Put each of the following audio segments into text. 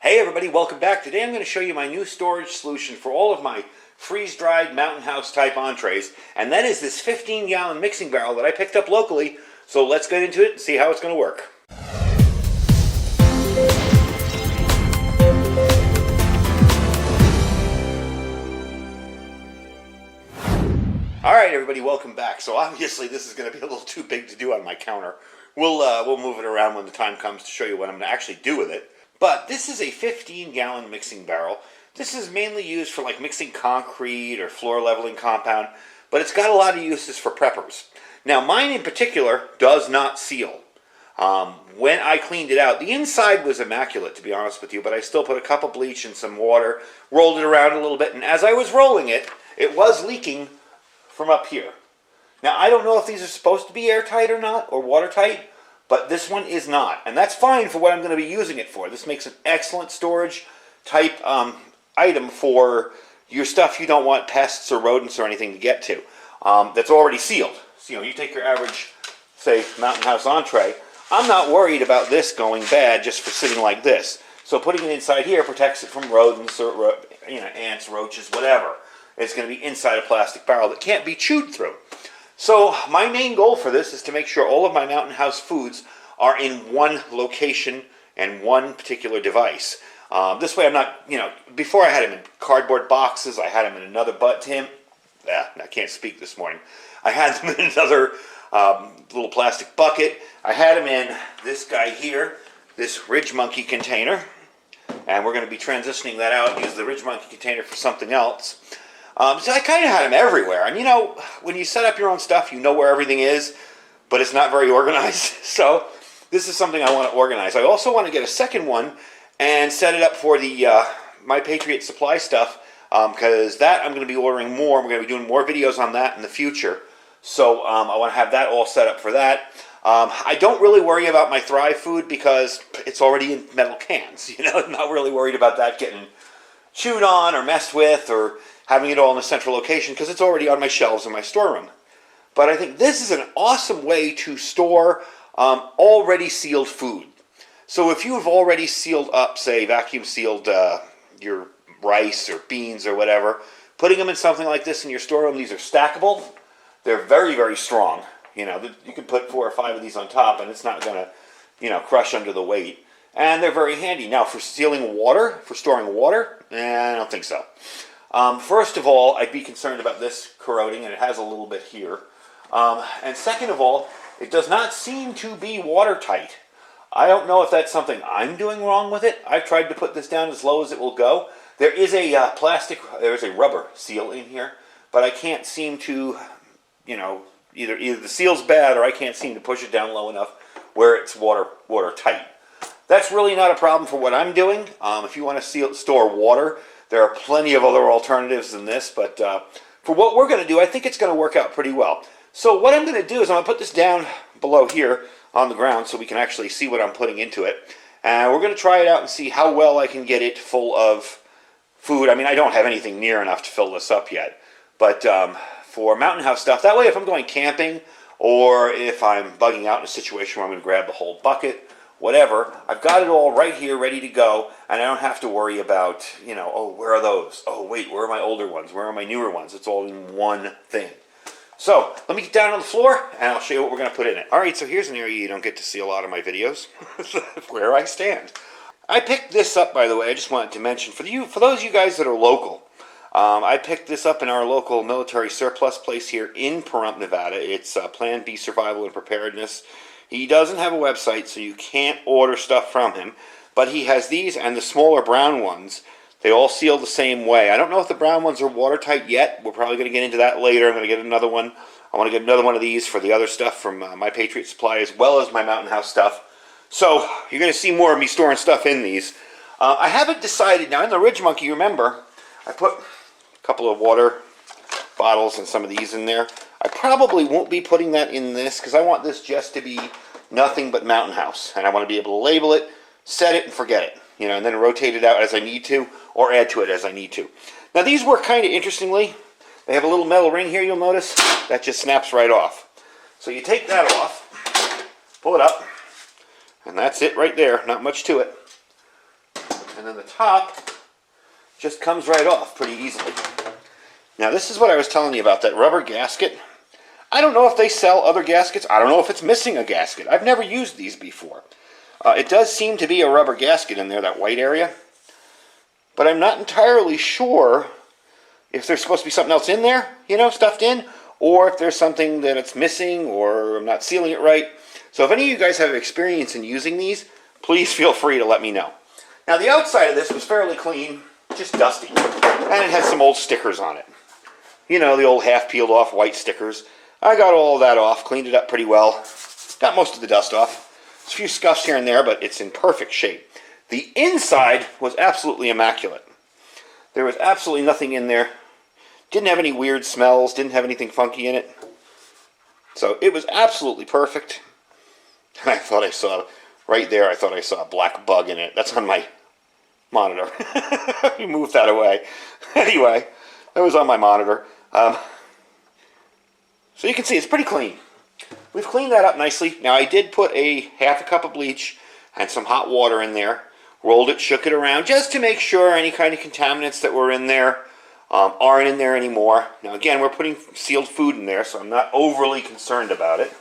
Hey everybody, welcome back. Today I'm going to show you my new storage solution for all of my freeze-dried Mountain House type entrees, and that is this 15-gallon mixing barrel that I picked up locally. So let's get into it and see how it's going to work. Alright everybody, welcome back. So obviously this is going to be a little too big to do on my counter. We'll move it around when the time comes to show you what I'm going to actually do with it. But this is a 15-gallon mixing barrel. This is mainly used for like mixing concrete or floor leveling compound, but it's got a lot of uses for preppers. Now mine in particular does not seal. When I cleaned it out, the inside was immaculate, to be honest with you, but I still put a cup of bleach and some water, rolled it around a little bit, and as I was rolling it, it was leaking from up here. Now I don't know if these are supposed to be airtight or not, or watertight, but this one is not, and that's fine for what I'm going to be using it for. This makes an excellent storage type item for your stuff you don't want pests or rodents or anything to get to. That's already sealed. So, you take your average, say, Mountain House entree. I'm not worried about this going bad just for sitting like this. So putting it inside here protects it from rodents or ants, roaches, whatever. It's going to be inside a plastic barrel that can't be chewed through. So my main goal for this is to make sure all of my Mountain House foods are in one location and one particular device. This way I'm not, before I had them in cardboard boxes, I had them in another I can't speak this morning. I had them in another little plastic bucket. I had them in this guy here, this Ridge Monkey container, and we're going to be transitioning that out and use the Ridge Monkey container for something else. So I kind of had them everywhere, and when you set up your own stuff, you know where everything is, but it's not very organized. So this is something I want to organize. I also want to get a second one and set it up for the My Patriot Supply stuff, because that I'm going to be ordering more. We're going to be doing more videos on that in the future. So I want to have that all set up for that. I don't really worry about my Thrive food because it's already in metal cans. I'm not really worried about that getting chewed on or messed with or having it all in a central location because it's already on my shelves in my storeroom. But I think this is an awesome way to store already sealed food. So if you have already sealed up, say, vacuum sealed your rice or beans or whatever, putting them in something like this in your storeroom, these are stackable. They're very, very strong. You can put 4 or 5 of these on top and it's not going to, crush under the weight. And they're very handy. Now, for sealing water, for storing water, I don't think so. First of all, I'd be concerned about this corroding, and it has a little bit here. And second of all, it does not seem to be watertight. I don't know if that's something I'm doing wrong with it. I've tried to put this down as low as it will go. There is a there's a rubber seal in here, but I can't seem to, either the seal's bad or I can't seem to push it down low enough where it's watertight. That's really not a problem for what I'm doing. If you want to store water, there are plenty of other alternatives than this, but for what we're going to do, I think it's going to work out pretty well. So what I'm going to do is I'm going to put this down below here on the ground so we can actually see what I'm putting into it. And we're going to try it out and see how well I can get it full of food. I mean, I don't have anything near enough to fill this up yet, but for Mountain House stuff, that way if I'm going camping or if I'm bugging out in a situation where I'm going to grab the whole bucket, whatever, I've got it all right here ready to go, and I don't have to worry about, oh, where are those? Oh, wait, where are my older ones? Where are my newer ones? It's all in one thing. So, let me get down on the floor, and I'll show you what we're going to put in it. Alright, so here's an area you don't get to see a lot of my videos, where I stand. I picked this up, by the way, I just wanted to mention, for those of you guys that are local, I picked this up in our local military surplus place here in Pahrump, Nevada. It's Plan B Survival and Preparedness. He doesn't have a website, so you can't order stuff from him, but he has these and the smaller brown ones. They all seal the same way. I don't know if the brown ones are watertight yet. We're probably going to get into that later. I'm going to get another one. I want to get another one of these for the other stuff from My Patriot Supply as well as my Mountain House stuff. So you're going to see more of me storing stuff in these. I haven't decided. Now in the Ridge Monkey, remember, I put a couple of water bottles and some of these in there. I probably won't be putting that in this because I want this just to be nothing but Mountain House. And I want to be able to label it, set it, and forget it. And then rotate it out as I need to or add to it as I need to. Now these work kind of interestingly. They have a little metal ring here, you'll notice. That just snaps right off. So you take that off, pull it up, and that's it right there. Not much to it. and then the top just comes right off pretty easily. Now this is what I was telling you about, that rubber gasket. I don't know if they sell other gaskets. I don't know if it's missing a gasket. I've never used these before. It does seem to be a rubber gasket in there, that white area. But I'm not entirely sure if there's supposed to be something else in there, you know, stuffed in, or if there's something that it's missing, or I'm not sealing it right. So if any of you guys have experience in using these, please feel free to let me know. Now the outside of this was fairly clean, just dusty, and it had some old stickers on it. You know, the old half peeled off white stickers. I got all of that off, cleaned it up pretty well, got most of the dust off. There's a few scuffs here and there, but it's in perfect shape. The inside was absolutely immaculate. There was absolutely nothing in there. Didn't have any weird smells, didn't have anything funky in it. So it was absolutely perfect. I thought I saw, right there, I thought I saw a black bug in it. That's on my monitor. We moved that away. Anyway, that was on my monitor. So you can see it's pretty clean. We've cleaned that up nicely. Now I did put a half a cup of bleach and some hot water in there. Rolled it, shook it around just to make sure any kind of contaminants that were in there aren't in there anymore. Now again, we're putting sealed food in there, so I'm not overly concerned about it.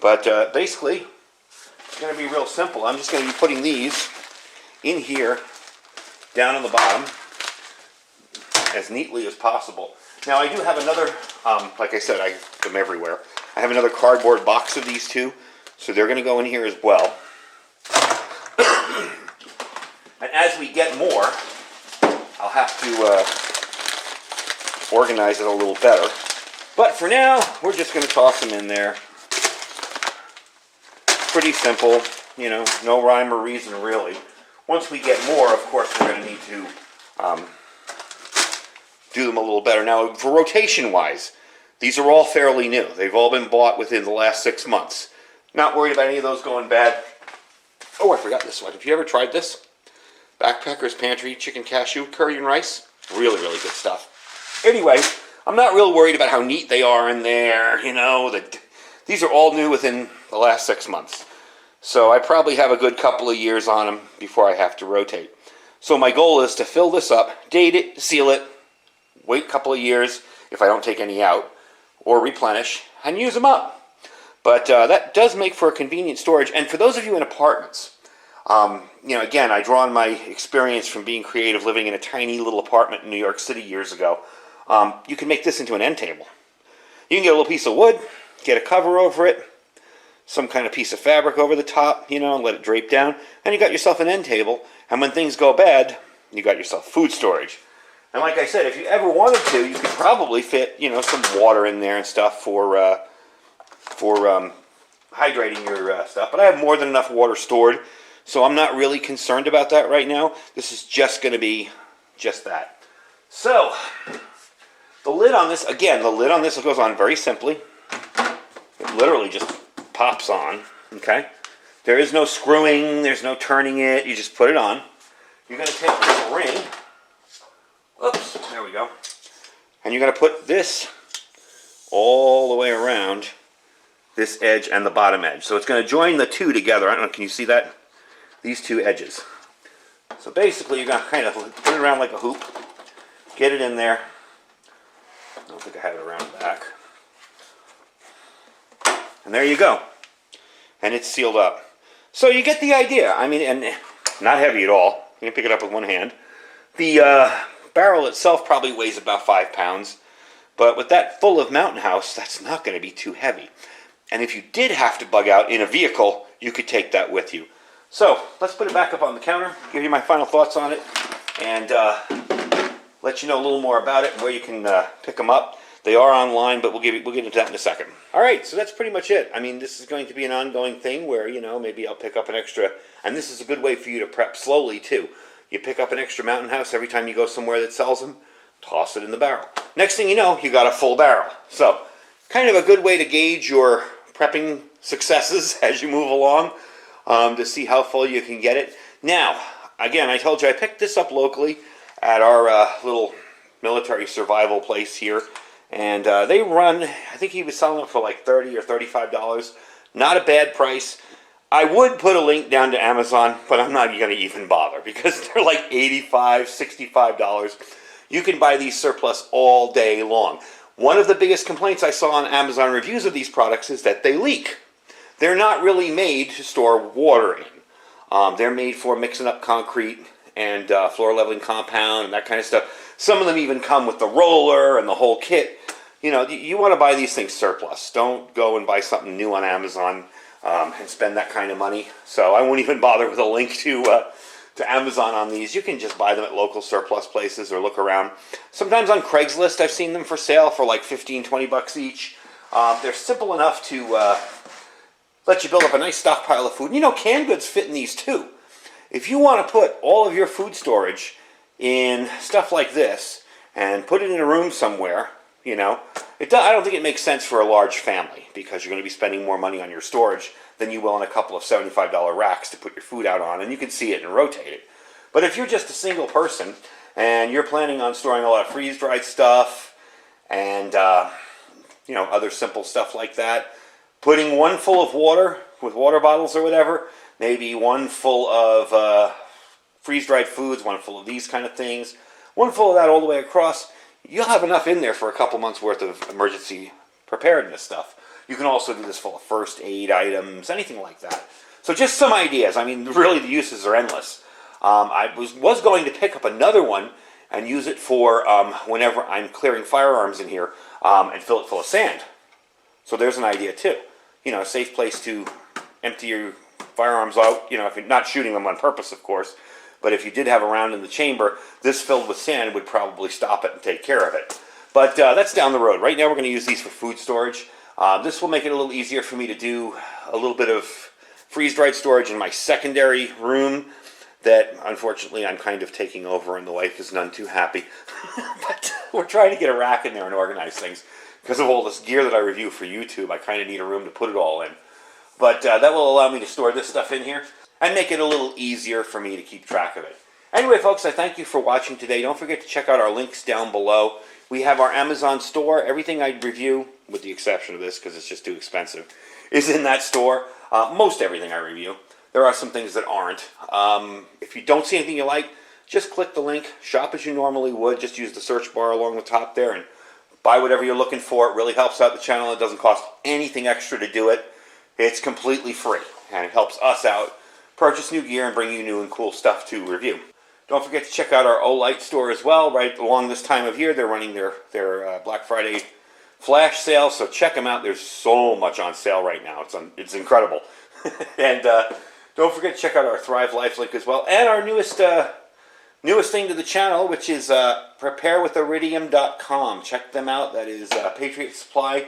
But basically, it's going to be real simple. I'm just going to be putting these in here, down on the bottom, as neatly as possible. Now I do have another, like I said, I have them everywhere. I have another cardboard box of these two, so they're going to go in here as well. And as we get more, I'll have to organize it a little better. But for now, we're just going to toss them in there. Pretty simple, you know, no rhyme or reason really. Once we get more, of course, we're going to need to do them a little better. Now, for rotation-wise, these are all fairly new. They've all been bought within the last 6 months. Not worried about any of those going bad. Oh, I forgot this one. Have you ever tried this? Backpacker's Pantry Chicken Cashew Curry and Rice. Really, really good stuff. Anyway, I'm not real worried about how neat they are in there. You know, these are all new within the last 6 months. So I probably have a good couple of years on them before I have to rotate. So my goal is to fill this up, date it, seal it, wait a couple of years if I don't take any out, or replenish, and use them up. But that does make for a convenient storage. And for those of you in apartments, you know, again, I draw on my experience from being creative, living in a tiny little apartment in New York City years ago. You can make this into an end table. You can get a little piece of wood, get a cover over it, some kind of piece of fabric over the top, you know, and let it drape down, and you got yourself an end table. And when things go bad, you got yourself food storage. And like I said, if you ever wanted to, you could probably fit, you know, some water in there and stuff for hydrating your stuff. But I have more than enough water stored, so I'm not really concerned about that right now. This is just going to be just that. So, the lid on this, again, the lid on this goes on very simply. It literally just pops on, okay? There is no screwing, there's no turning it, you just put it on. You're going to take this ring, oops, there we go, and you're going to put this all the way around this edge and the bottom edge. So it's going to join the two together. I don't know, can you see that? These two edges. So basically you're going to kind of put it around like a hoop, get it in there. I don't think I have it around the back. And there you go. And it's sealed up. So you get the idea. I mean, and not heavy at all. You can pick it up with one hand. The barrel itself probably weighs about 5 pounds. But with that full of Mountain House, that's not going to be too heavy. And if you did have to bug out in a vehicle, you could take that with you. So let's put it back up on the counter, give you my final thoughts on it, and let you know a little more about it and where you can pick them up. They are online, but we'll get into that in a second. All right, so that's pretty much it. I mean, this is going to be an ongoing thing where, you know, maybe I'll pick up an extra, and this is a good way for you to prep slowly, too. You pick up an extra Mountain House every time you go somewhere that sells them, toss it in the barrel. Next thing you know, you got a full barrel. So, kind of a good way to gauge your prepping successes as you move along, to see how full you can get it. Now, again, I told you I picked this up locally at our little military survival place here. And they run, I think he was selling them for like $30 or $35. Not a bad price. I would put a link down to Amazon, but I'm not going to even bother because they're like $85, $65. You can buy these surplus all day long. One of the biggest complaints I saw on Amazon reviews of these products is that they leak. They're not really made to store water in. They're made for mixing up concrete and floor leveling compound and that kind of stuff. Some of them even come with the roller and the whole kit. You know, you want to buy these things surplus. Don't go and buy something new on Amazon and spend that kind of money. So I won't even bother with a link to Amazon on these. You can just buy them at local surplus places or look around. Sometimes on Craigslist I've seen them for sale for like 15, 20 bucks each. They're simple enough to let you build up a nice stockpile of food. And, you know, canned goods fit in these too. If you want to put all of your food storage in stuff like this and put it in a room somewhere, you know, I don't think it makes sense for a large family because you're going to be spending more money on your storage than you will on a couple of $75 racks to put your food out on, and you can see it and rotate it. But if you're just a single person and you're planning on storing a lot of freeze-dried stuff and you know, other simple stuff like that, putting one full of water with water bottles or whatever, maybe one full of freeze-dried foods, one full of these kind of things, one full of that all the way across, you'll have enough in there for a couple months worth of emergency preparedness stuff. You can also do this full of first aid items, anything like that. So just some ideas. I mean, really the uses are endless. I was going to pick up another one and use it for whenever I'm clearing firearms in here and fill it full of sand. So there's an idea too. You know, a safe place to empty your firearms out, you know, if you're not shooting them on purpose, of course. But if you did have a round in the chamber, this filled with sand would probably stop it and take care of it. But that's down the road. Right now we're going to use these for food storage. This will make it a little easier for me to do a little bit of freeze-dried storage in my secondary room that, unfortunately, I'm kind of taking over and the wife is none too happy. But we're trying to get a rack in there and organize things. Because of all this gear that I review for YouTube, I kind of need a room to put it all in. But that will allow me to store this stuff in here and make it a little easier for me to keep track of it. Anyway, folks, I thank you for watching today. Don't forget to check out our links down below. We have our Amazon store. Everything I review, with the exception of this because it's just too expensive, is in that store. Most everything I review. There are some things that aren't. If you don't see anything you like, just click the link. Shop as you normally would. Just use the search bar along the top there and buy whatever you're looking for. It really helps out the channel. It doesn't cost anything extra to do it. It's completely free, and it helps us out purchase new gear and bring you new and cool stuff to review. Don't forget to check out our Olight store as well. Right along this time of year, they're running their Black Friday flash sale, so check them out. There's so much on sale right now. It's incredible. And don't forget to check out our Thrive Life link as well, and our newest thing to the channel, which is preparewithiridium.com. Check them out. That is Patriot Supply.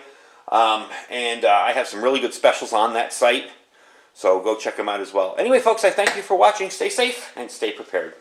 And I have some really good specials on that site, so go check them out as well. Anyway, folks, I thank you for watching. Stay safe and stay prepared.